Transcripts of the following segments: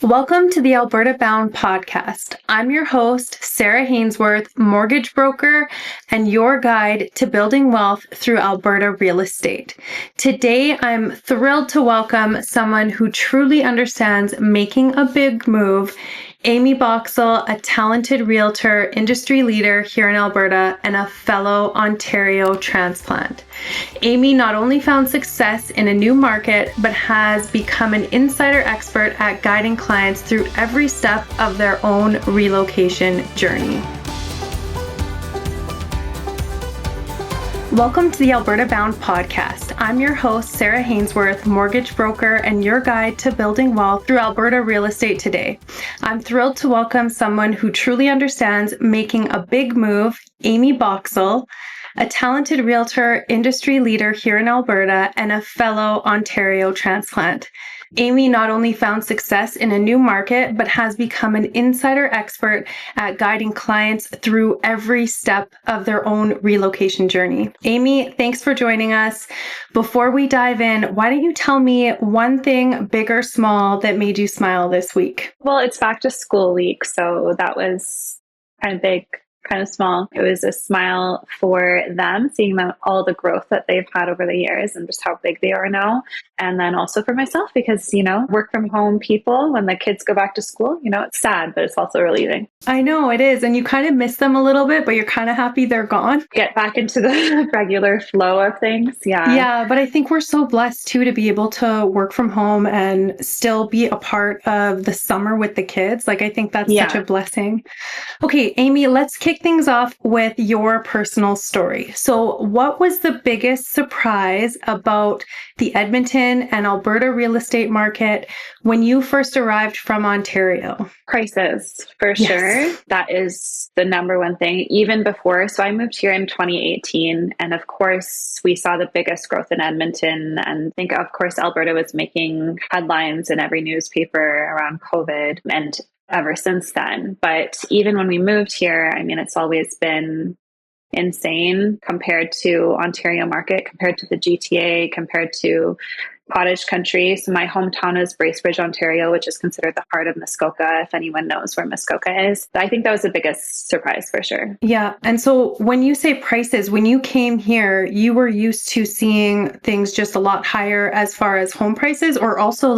Welcome to the Alberta Bound podcast. I'm your host, Sarah Hainsworth, mortgage broker and your guide to building wealth through Alberta real estate. Today, I'm thrilled to welcome someone who truly understands making a big move, Aimee Boxall, a talented realtor, industry leader here in Alberta, and a fellow Ontario transplant. Aimee not only found success in a new market, but has become an insider expert at guiding clients through every step of their own relocation journey. Welcome to the Alberta Bound podcast. I'm your host, Sarah Hainsworth, mortgage broker and your guide to building wealth through Alberta real estate today. I'm thrilled to welcome someone who truly understands making a big move, Aimee Boxall, a talented realtor, industry leader here in Alberta, and a fellow Ontario transplant. Aimee not only found success in a new market, but has become an insider expert at guiding clients through every step of their own relocation journey. Aimee, thanks for joining us. Before we dive in, why don't you tell me one thing, big or small, that made you smile this week? Well, it's back to school week, so that was kind of big, kind of small. It was a smile for them, seeing all the growth that they've had over the years and just how big they are now. And then also for myself, because, work from home people, when the kids go back to school, it's sad, but it's also relieving. I know it is. And you kind of miss them a little bit, but you're kind of happy they're gone. Get back into the regular flow of things. Yeah. Yeah. But I think we're so blessed too to be able to work from home and still be a part of the summer with the kids. I think that's such a blessing. Okay, Aimee, let's kick things off with your personal story. So what was the biggest surprise about the Edmonton and Alberta real estate market when you first arrived from Ontario? Prices, for sure. That is the number one thing, even before. So I moved here in 2018. And of course, we saw the biggest growth in Edmonton. And I think, of course, Alberta was making headlines in every newspaper around COVID and ever since then. But even when we moved here, it's always been insane compared to Ontario market, compared to the GTA, compared to cottage country. So my hometown is Bracebridge, Ontario, which is considered the heart of Muskoka, if anyone knows where Muskoka is. I think that was the biggest surprise for sure. Yeah. And so when you say prices, when you came here, you were used to seeing things just a lot higher as far as home prices, or also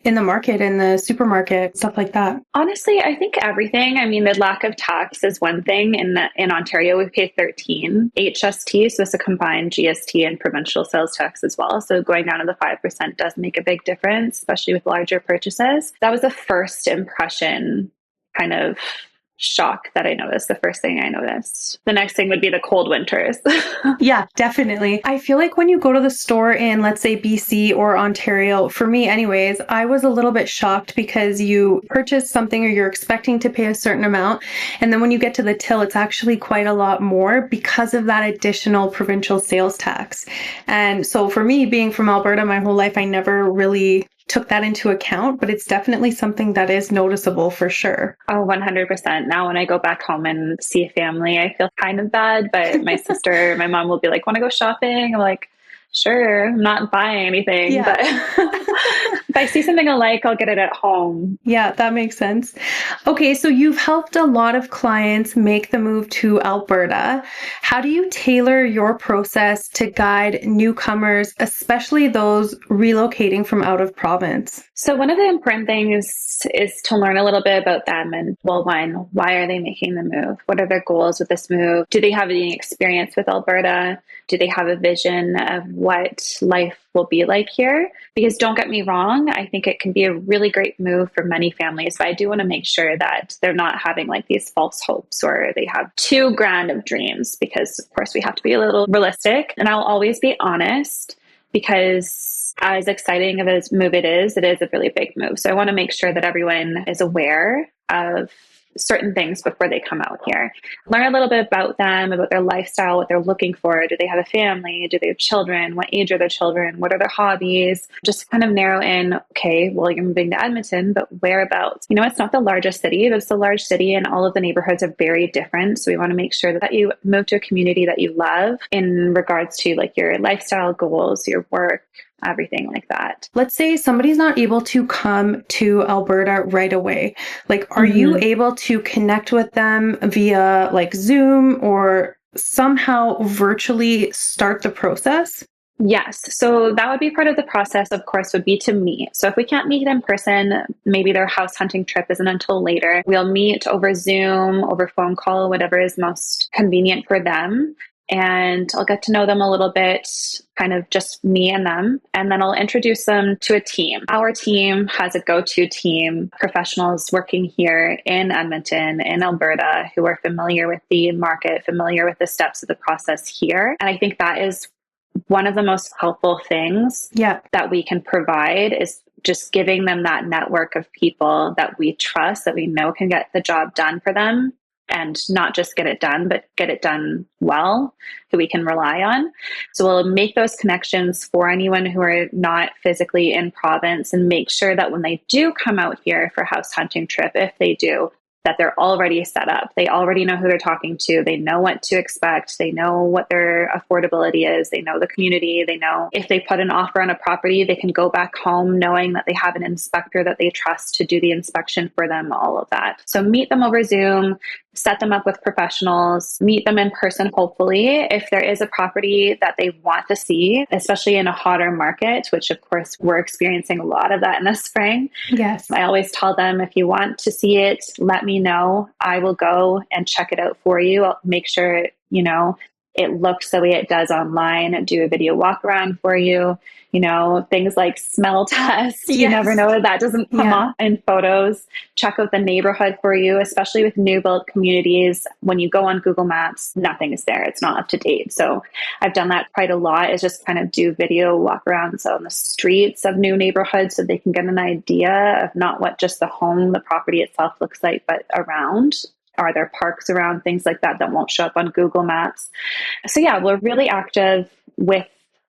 in the market, in the supermarket, stuff like that? Honestly, I think everything. The lack of tax is one thing. In Ontario, we pay 13 HST, so it's a combined GST and provincial sales tax as well. So going down to the 5% does make a big difference, especially with larger purchases. That was the first impression kind of shock that I noticed, the first thing I noticed. The next thing would be the cold winters. Yeah, definitely. I feel like when you go to the store in, let's say, BC or Ontario, for me anyways, I was a little bit shocked because you purchase something or you're expecting to pay a certain amount. And then when you get to the till, it's actually quite a lot more because of that additional provincial sales tax. And so for me, being from Alberta my whole life, I never really took that into account, but it's definitely something that is noticeable for sure. Oh, 100%. Now when I go back home and see a family, I feel kind of bad, but my sister, my mom will be like, want to go shopping? I'm like, sure, I'm not buying anything, but if I see something I like, I'll get it at home. Yeah, that makes sense. Okay, so you've helped a lot of clients make the move to Alberta. How do you tailor your process to guide newcomers, especially those relocating from out of province? So one of the important things is to learn a little bit about them and, one, why are they making the move? What are their goals with this move? Do they have any experience with Alberta? Do they have a vision of what life will be like here? Because don't get me wrong, I think it can be a really great move for many families, but I do want to make sure that they're not having these false hopes or they have too grand of dreams, because of course we have to be a little realistic, and I'll always be honest, because as exciting of a move it is a really big move. So I want to make sure that everyone is aware of certain things before they come out here. Learn a little bit about them, about their lifestyle, what they're looking for. Do they have a family? Do they have children? What age are their children? What are their hobbies? Just kind of narrow in, okay, well, you're moving to Edmonton, but whereabouts? It's not the largest city, but it's a large city and all of the neighborhoods are very different. So we want to make sure that you move to a community that you love in regards to your lifestyle goals, your work, everything like that. Let's say somebody's not able to come to Alberta right away. Like, are you Mhm. able to connect with them via like Zoom or somehow virtually start the process? Yes. So that would be part of the process, of course, would be to meet. So if we can't meet in person, maybe their house hunting trip isn't until later. We'll meet over Zoom, over phone call, whatever is most convenient for them. And I'll get to know them a little bit, kind of just me and them. And then I'll introduce them to a team. Our team has a go-to team, professionals working here in Edmonton, in Alberta, who are familiar with the market, familiar with the steps of the process here. And I think that is one of the most helpful things Yeah. that we can provide is just giving them that network of people that we trust, that we know can get the job done for them, and not just get it done, but get it done well, who we can rely on. So we'll make those connections for anyone who are not physically in province and make sure that when they do come out here for house hunting trip, if they do, that they're already set up. They already know who they're talking to. They know what to expect. They know what their affordability is. They know the community. They know if they put an offer on a property, they can go back home knowing that they have an inspector that they trust to do the inspection for them, all of that. So meet them over Zoom, set them up with professionals, meet them in person, hopefully, if there is a property that they want to see, especially in a hotter market, which of course we're experiencing a lot of that in the spring. Yes. I always tell them, if you want to see it, let me know. I will go and check it out for you. I'll make sure, it looks the way it does online, do a video walk around for you, things like smell test. You never Yes. know, that doesn't come Yeah. off in photos. Check out the neighborhood for you, especially with new built communities. When you go on Google Maps, nothing is there. It's not up to date. So I've done that quite a lot, is just kind of do video walk arounds on the streets of new neighborhoods so they can get an idea of not what just the home, the property itself looks like, but around. Are there parks around, things like that won't show up on Google Maps? So yeah, we're really active with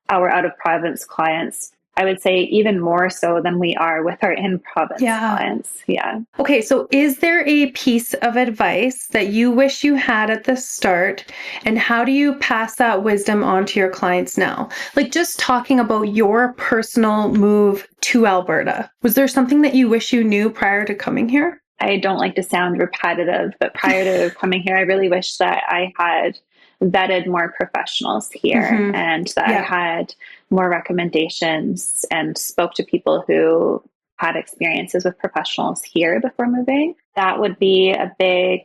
our out of province clients. I would say even more so than we are with our in province clients. Yeah. Okay, so is there a piece of advice that you wish you had at the start, and how do you pass that wisdom on to your clients now? Like, just talking about your personal move to Alberta. Was there something that you wish you knew prior to coming here? I don't like to sound repetitive, but prior to coming here, I really wish that I had vetted more professionals here and that I had more recommendations and spoke to people who had experiences with professionals here before moving. That would be a big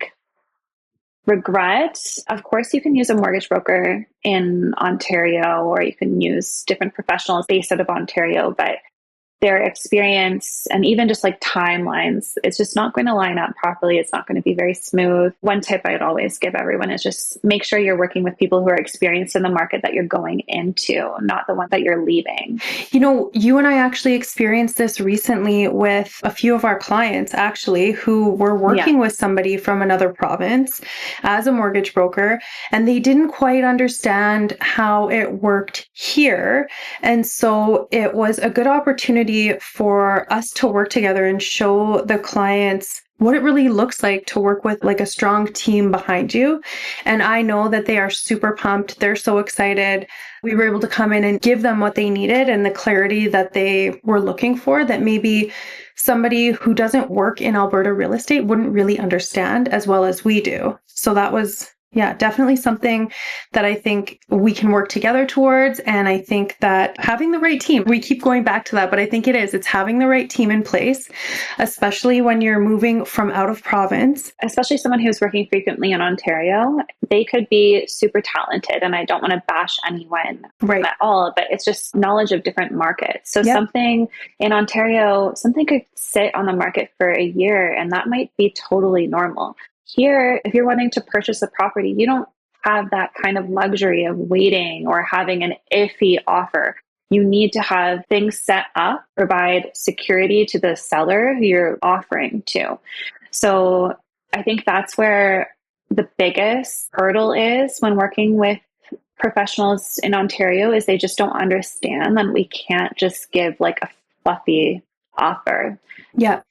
regret. Of course, you can use a mortgage broker in Ontario, or you can use different professionals based out of Ontario, but their experience and even just like timelines, it's just not going to line up properly. It's not going to be very smooth. One tip I'd always give everyone is just make sure you're working with people who are experienced in the market that you're going into, not the one that you're leaving. You and I actually experienced this recently with a few of our clients, actually, who were working with somebody from another province as a mortgage broker, and they didn't quite understand how it worked here. And so it was a good opportunity for us to work together and show the clients what it really looks like to work with like a strong team behind you. And I know that they are super pumped. They're so excited. We were able to come in and give them what they needed and the clarity that they were looking for, that maybe somebody who doesn't work in Alberta real estate wouldn't really understand as well as we do. So that was definitely something that I think we can work together towards. And I think that having the right team, we keep going back to that, but I think it's having the right team in place, especially when you're moving from out of province. Especially someone who's working frequently in Ontario, they could be super talented. And I don't want to bash anyone at all, but it's just knowledge of different markets. So something in Ontario, something could sit on the market for a year, and that might be totally normal. Here, if you're wanting to purchase a property, you don't have that kind of luxury of waiting or having an iffy offer. You need to have things set up, provide security to the seller who you're offering to. So I think that's where the biggest hurdle is when working with professionals in Ontario, is they just don't understand that we can't just give like a fluffy offer. Yeah.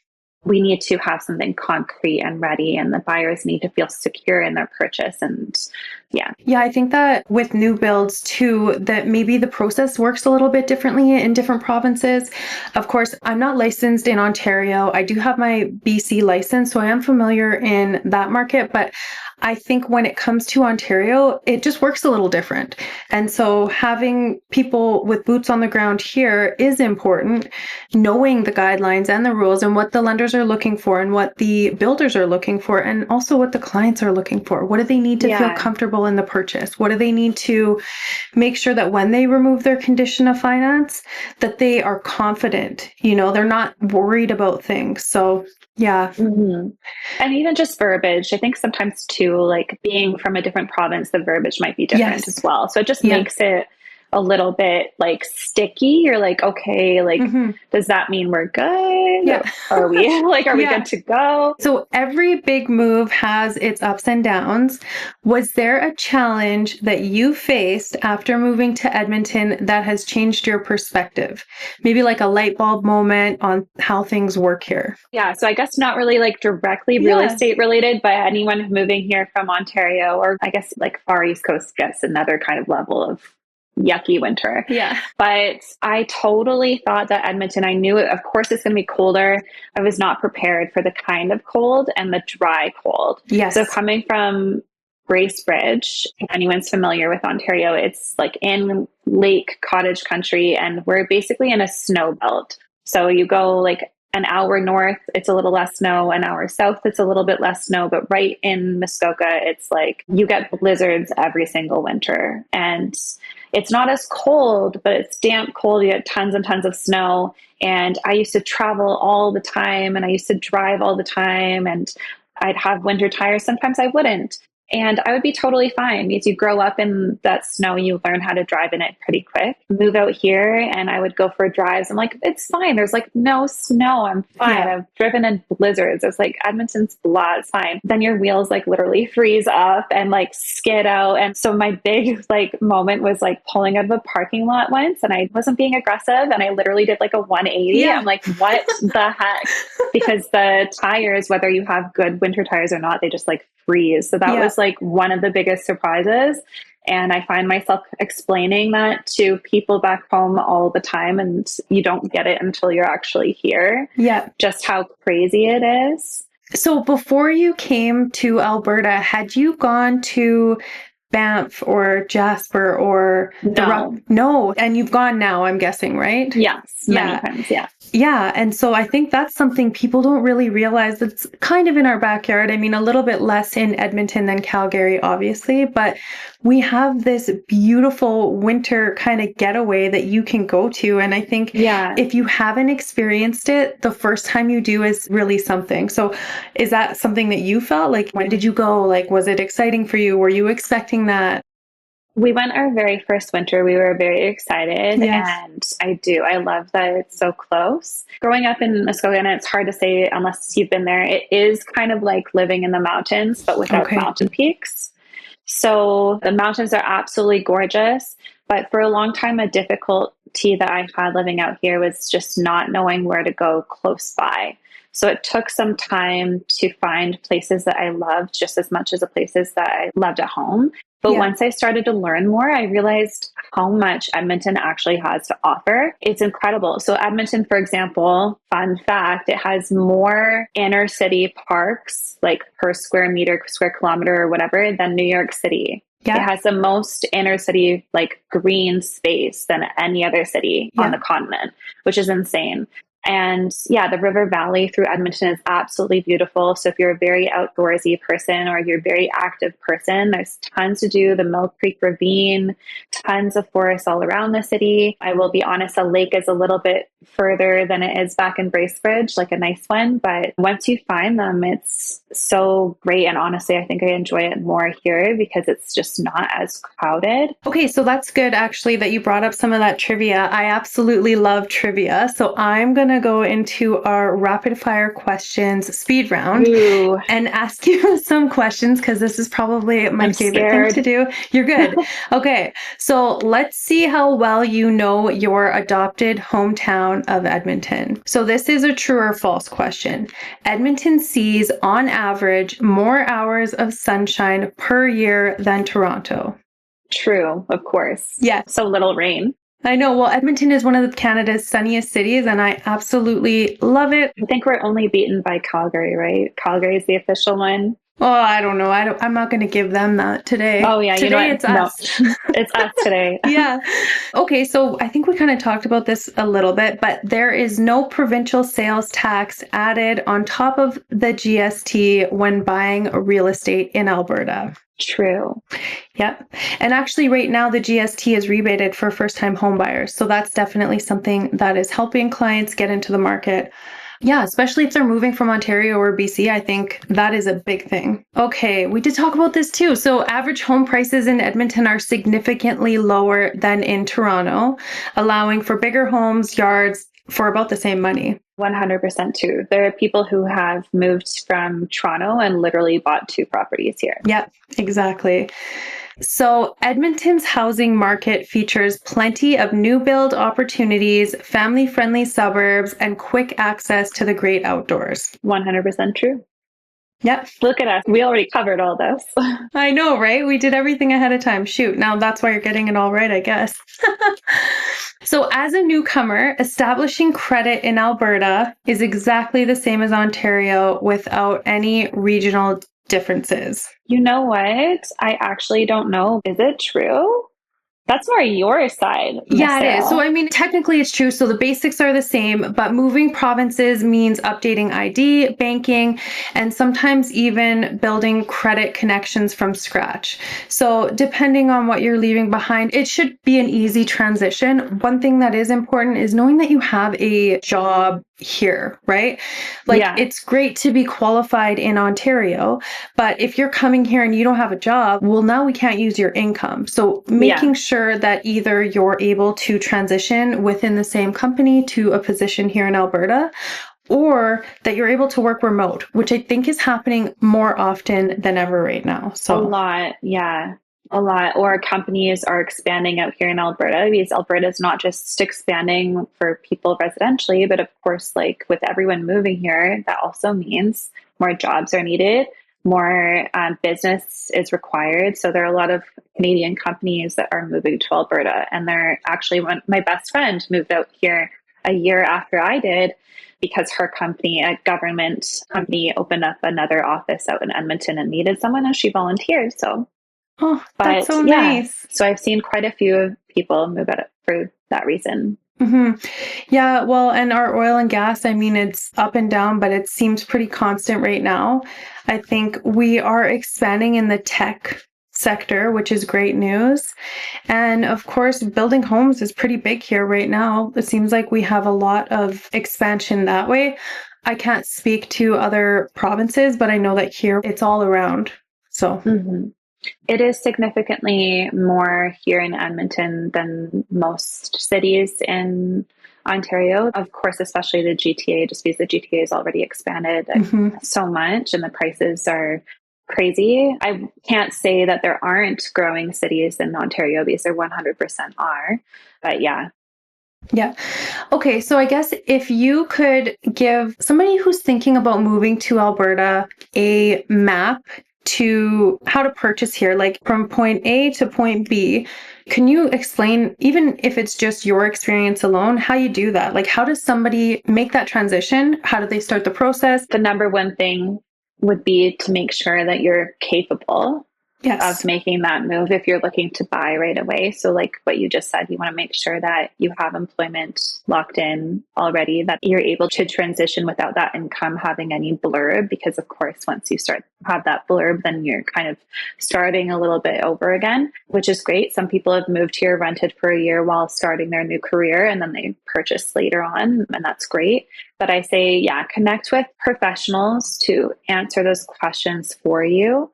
we need to have something concrete and ready, and the buyers need to feel secure in their purchase. And yeah. Yeah, I think that with new builds too, that maybe the process works a little bit differently in different provinces. Of course, I'm not licensed in Ontario. I do have my BC license, so I am familiar in that market, but I think when it comes to Ontario, it just works a little different. And so having people with boots on the ground here is important, knowing the guidelines and the rules and what the lenders are looking for and what the builders are looking for, and also what the clients are looking for. What do they need to feel comfortable in the purchase? What do they need to make sure that when they remove their condition of finance, that they are confident, they're not worried about things. So yeah. Mm-hmm. And even just verbiage. I think sometimes too, like being from a different province, the verbiage might be different as well. So it just makes it a little bit like sticky. You're like, okay, like, does that mean we're good? Yeah. Are we we good to go? So every big move has its ups and downs. Was there a challenge that you faced after moving to Edmonton that has changed your perspective? Maybe like a light bulb moment on how things work here. Yeah. So I guess not really like directly real estate related, but anyone moving here from Ontario, or I guess like far East Coast, gets another kind of level of yucky winter. Yeah. But I totally thought that Edmonton, I knew it, of course it's going to be colder. I was not prepared for the kind of cold and the dry cold. Yes. So coming from Bracebridge, if anyone's familiar with Ontario, it's like in Lake Cottage country, and we're basically in a snow belt. So you go like an hour north, it's a little less snow. An hour south, it's a little bit less snow. But right in Muskoka, it's like you get blizzards every single winter. And it's not as cold, but it's damp cold. You get tons and tons of snow. And I used to travel all the time, and I used to drive all the time, and I'd have winter tires. Sometimes I wouldn't. And I would be totally fine because you grow up in that snow, you learn how to drive in it pretty quick. Move out here and I would go for drives. I'm like, it's fine. There's like no snow. I'm fine. Yeah. I've driven in blizzards. It's like Edmonton's blah, it's fine. Then your wheels like literally freeze up and like skid out. And so my big like moment was like pulling out of a parking lot once, and I wasn't being aggressive, and I literally did like a 180. Yeah. I'm like, what the heck? Because the tires, whether you have good winter tires or not, they just like freeze. So that was like one of the biggest surprises. And I find myself explaining that to people back home all the time, and you don't get it until you're actually here. Yeah. Just how crazy it is. So before you came to Alberta, had you gone to Banff or Jasper or No. And you've gone now, I'm guessing, right? Yes. Many times. Yeah. Yeah. And so I think that's something people don't really realize. That's kind of in our backyard. I mean, a little bit less in Edmonton than Calgary, obviously, but we have this beautiful winter kind of getaway that you can go to. And I think if you haven't experienced it, the first time you do is really something. So is that something that you felt? Like, when did you go? Like, was it exciting for you? Were you expecting that? We went our very first winter. We were very excited. Yes. And I love that it's so close. Growing up in Muskoka, and it's hard to say unless you've been there, it is kind of like living in the mountains, but without mountain peaks. So the mountains are absolutely gorgeous. But for a long time, a difficulty that I had living out here was just not knowing where to go close by. So it took some time to find places that I loved just as much as the places that I loved at home. But once I started to learn more, I realized how much Edmonton actually has to offer. It's incredible. So Edmonton, for example, fun fact, it has more inner city parks, like per square meter, square kilometer or whatever, than New York City. Yeah. It has the most inner city, like green space than any other city on the continent, which is insane. And the river valley through Edmonton is absolutely beautiful. So if you're a very outdoorsy person or you're a very active person, there's tons to do. The Mill Creek Ravine, tons of forests all around the city. I will be honest, a lake is a little bit further than it is back in Bracebridge, like a nice one. But once you find them, it's so great. And honestly, I think I enjoy it more here because it's just not as crowded. Okay, so that's good actually that you brought up some of that trivia. I absolutely love trivia. So I'm going going to go into our rapid fire questions speed round Ooh, and ask you some questions because this is probably my I'm favorite scared. thing to do. You're good. Okay. So let's see how well you know your adopted hometown of Edmonton. So this is a true or false question. Edmonton sees on average more hours of sunshine per year than Toronto. True, of course. Yes. So little rain. I know. Well, Edmonton is one of Canada's sunniest cities, and I absolutely love it. I think we're only beaten by Calgary, right? Calgary is the official one. Oh, I don't know. I'm not going to give them that today. Oh, yeah. You know Today what? it's us. No, it's us today. Yeah. Okay. So I think we kind of talked about this a little bit, but there is no provincial sales tax added on top of the GST when buying real estate in Alberta. True. Yep. And actually right now the GST is rebated for first-time home buyers. So that's definitely something that is helping clients get into the market. Yeah, especially if they're moving from Ontario or BC, I think that is a big thing. Okay, we did talk about this too. So average home prices in Edmonton are significantly lower than in Toronto, allowing for bigger homes, yards for about the same money. 100% true. There are people who have moved from Toronto and literally bought 2 properties here. Yep, exactly. So Edmonton's housing market features plenty of new build opportunities, family-friendly suburbs, and quick access to the great outdoors. 100% true. Yep. Look at us. We already covered all this. I know, right? We did everything ahead of time. Shoot, now that's why you're getting it all right, I guess. So as a newcomer, establishing credit in Alberta is exactly the same as Ontario without any regional differences. You know what? I actually don't know. Is it true? That's more your side, Miss Yeah, it is. Sarah. So, I mean, technically it's true. So the basics are the same, but moving provinces means updating ID, banking, and sometimes even building credit connections from scratch. So depending on what you're leaving behind, it should be an easy transition. One thing that is important is knowing that you have a job here, right? Like Yeah. it's great to be qualified in Ontario, but if you're coming here and you don't have a job, well, now we can't use your income. So making sure that either you're able to transition within the same company to a position here in Alberta, or that you're able to work remote, which I think is happening more often than ever right now. So A lot. Yeah. A lot. Or companies are expanding out here in Alberta because Alberta is not just expanding for people residentially, but of course, like with everyone moving here, that also means more jobs are needed, more business is required. So there are a lot of Canadian companies that are moving to Alberta. And they're actually, my best friend moved out here a year after I did because her company, a government company, opened up another office out in Edmonton and needed someone and she volunteered. So oh, that's but so yeah, nice. so I've seen quite a few people move out for that reason. Mm-hmm. Yeah, well, and our oil and gas, I mean, it's up and down, but it seems pretty constant right now. I think we are expanding in the tech sector, which is great news. And of course, building homes is pretty big here right now. It seems like we have a lot of expansion that way. I can't speak to other provinces, but I know that here it's all around. So. Mm-hmm. It is significantly more here in Edmonton than most cities in Ontario. Of course, especially the GTA, just because the GTA is already expanded so much and the prices are crazy. I can't say that there aren't growing cities in Ontario because there 100% are. But yeah. Yeah. Okay. So I guess if you could give somebody who's thinking about moving to Alberta a map to how to purchase here, like from point A to point B, can you explain, even if it's just your experience alone, how you do that? Like, how does somebody make that transition? How do they start the process? The number one thing would be to make sure that you're capable Yes. of making that move if you're looking to buy right away. So like what you just said, you want to make sure that you have employment locked in already, that you're able to transition without that income having any blurb. Because of course, once you have that blurb, then you're kind of starting a little bit over again, which is great. Some people have moved here, rented for a year while starting their new career, and then they purchase later on, and that's great. But I say, yeah, connect with professionals to answer those questions for you.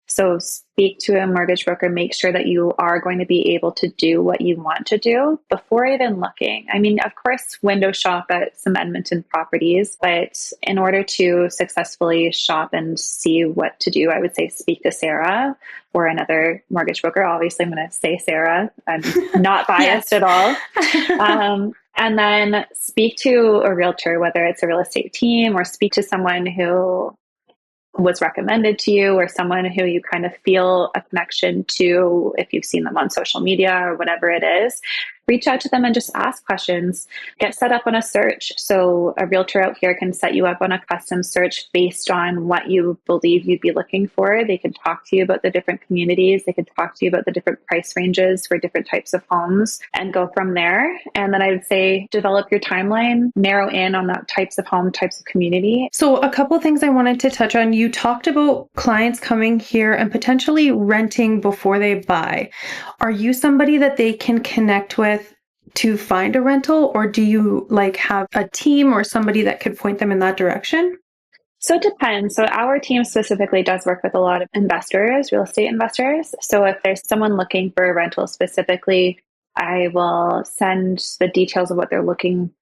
So speak to a mortgage broker, make sure that you are going to be able to do what you want to do before even looking. I mean, of course, window shop at some Edmonton properties, but in order to successfully shop and see what to do, I would say speak to Sarah or another mortgage broker. Obviously, I'm going to say Sarah. I'm not biased at all. And then speak to a realtor, whether it's a real estate team or speak to someone who was recommended to you or someone who you kind of feel a connection to if you've seen them on social media or whatever it is. Reach out to them and just ask questions. Get set up on a search. So a realtor out here can set you up on a custom search based on what you believe you'd be looking for. They can talk to you about the different communities. They can talk to you about the different price ranges for different types of homes and go from there. And then I would say develop your timeline, narrow in on that types of home, types of community. So a couple things I wanted to touch on. You talked about clients coming here and potentially renting before they buy. Are you somebody that they can connect with to find a rental, or do you have a team or somebody that could point them in that direction? So it depends. So our team specifically does work with a lot of investors, real estate investors. So if there's someone looking for a rental specifically, I will send the details of what they're looking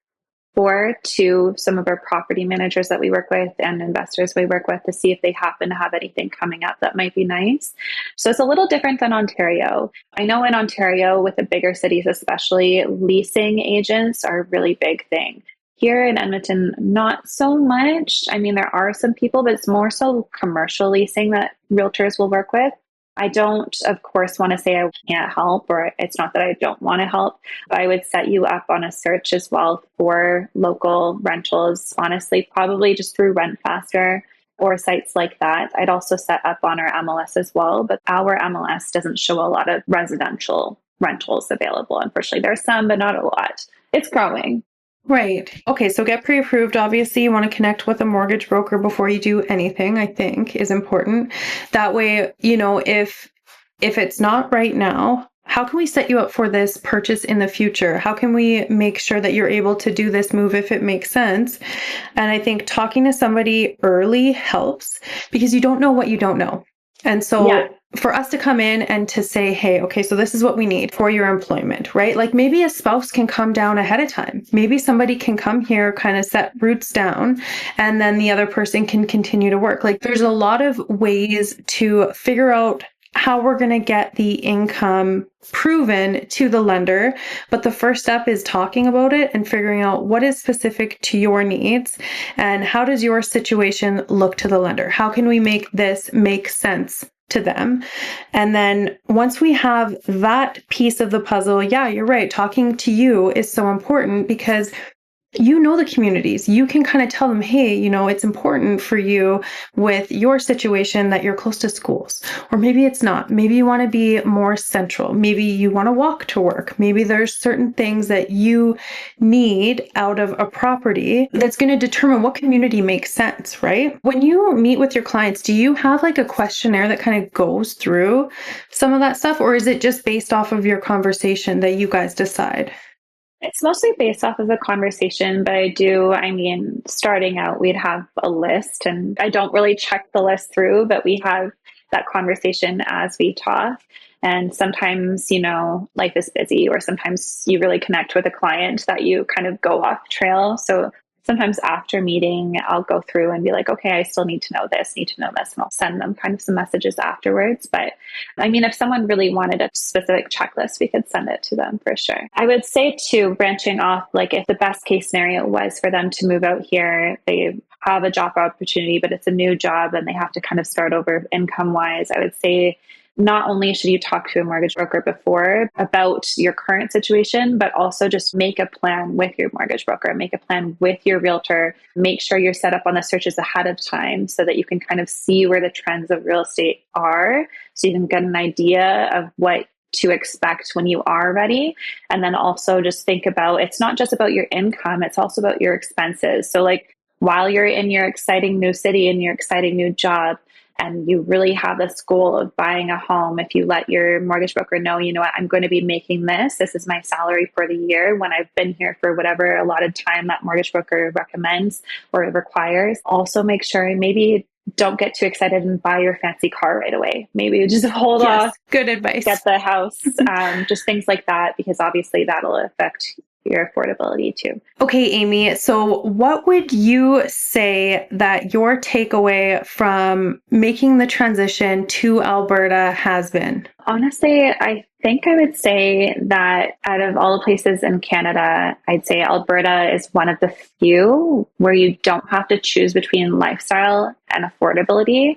for to some of our property managers that we work with and investors we work with to see if they happen to have anything coming up that might be nice. So it's a little different than Ontario. I know in Ontario, with the bigger cities especially, leasing agents are a really big thing. Here in Edmonton, not so much. I mean, there are some people, but it's more so commercial leasing that realtors will work with. I don't, of course, want to say I can't help, or it's not that I don't want to help, but I would set you up on a search as well for local rentals, honestly, probably just through Rent Faster or sites like that. I'd also set up on our MLS as well, but our MLS doesn't show a lot of residential rentals available. Unfortunately, there's some, but not a lot. It's growing. Right. Okay, so get pre-approved. Obviously, you want to connect with a mortgage broker before you do anything, I think is important. That way, if it's not right now, how can we set you up for this purchase in the future? How can we make sure that you're able to do this move if it makes sense? And I think talking to somebody early helps because you don't know what you don't know. And so for us to come in and to say, hey, okay, so this is what we need for your employment, right? Like maybe a spouse can come down ahead of time. Maybe somebody can come here, kind of set roots down, and then the other person can continue to work. Like there's a lot of ways to figure out how we're going to get the income proven to the lender. But the first step is talking about it and figuring out what is specific to your needs and how does your situation look to the lender? How can we make this make sense to them? And then once we have that piece of the puzzle, yeah, you're right. Talking to you is so important because you know the communities. You can kind of tell them, hey, it's important for you with your situation that you're close to schools. Or maybe it's not. Maybe you want to be more central. Maybe you want to walk to work. Maybe there's certain things that you need out of a property that's going to determine what community makes sense, right? When you meet with your clients, do you have a questionnaire that kind of goes through some of that stuff? Or is it just based off of your conversation that you guys decide? It's mostly based off of a conversation, but starting out, we'd have a list, and I don't really check the list through, but we have that conversation as we talk. And sometimes, life is busy, or sometimes you really connect with a client that you kind of go off trail. So sometimes after meeting, I'll go through and be like, okay, I still need to know this, and I'll send them kind of some messages afterwards. But if someone really wanted a specific checklist, we could send it to them for sure. I would say too, branching off, if the best case scenario was for them to move out here, they have a job opportunity, but it's a new job and they have to kind of start over income wise, I would say, not only should you talk to a mortgage broker before about your current situation, but also just make a plan with your mortgage broker, make a plan with your realtor, make sure you're set up on the searches ahead of time so that you can kind of see where the trends of real estate are. So you can get an idea of what to expect when you are ready. And then also just think about, it's not just about your income, it's also about your expenses. So while you're in your exciting new city and your exciting new job, and you really have this goal of buying a home, if you let your mortgage broker know, what, I'm going to be making this is my salary for the year when I've been here for whatever allotted time that mortgage broker recommends or requires. Also make sure maybe don't get too excited and buy your fancy car right away. Maybe just hold Yes, off, good advice. get the house, just things like that, because obviously that'll affect your affordability too. Okay, Aimee, so what would you say that your takeaway from making the transition to Alberta has been? Honestly, I think I would say that out of all the places in Canada, I'd say Alberta is one of the few where you don't have to choose between lifestyle and affordability.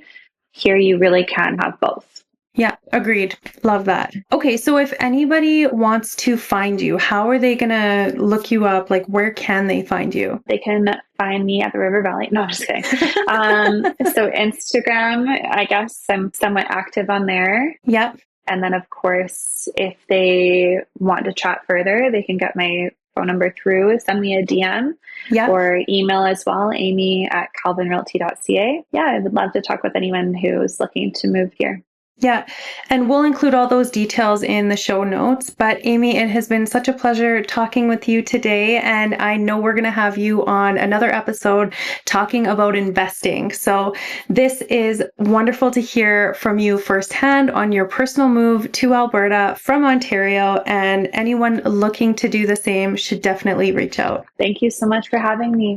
Here, you really can have both. Yeah, agreed. Love that. Okay, so if anybody wants to find you, how are they going to look you up? Like, where can they find you? They can find me at the River Valley. No, I'm just kidding. So Instagram, I guess I'm somewhat active on there. Yep. And then, of course, if they want to chat further, they can get my phone number through, send me a DM, Yep. or email as well, amy@calvinrealty.ca. Yeah, I would love to talk with anyone who's looking to move here. Yeah, and we'll include all those details in the show notes. But Aimee, it has been such a pleasure talking with you today. And I know we're going to have you on another episode talking about investing. So this is wonderful to hear from you firsthand on your personal move to Alberta from Ontario. And anyone looking to do the same should definitely reach out. Thank you so much for having me.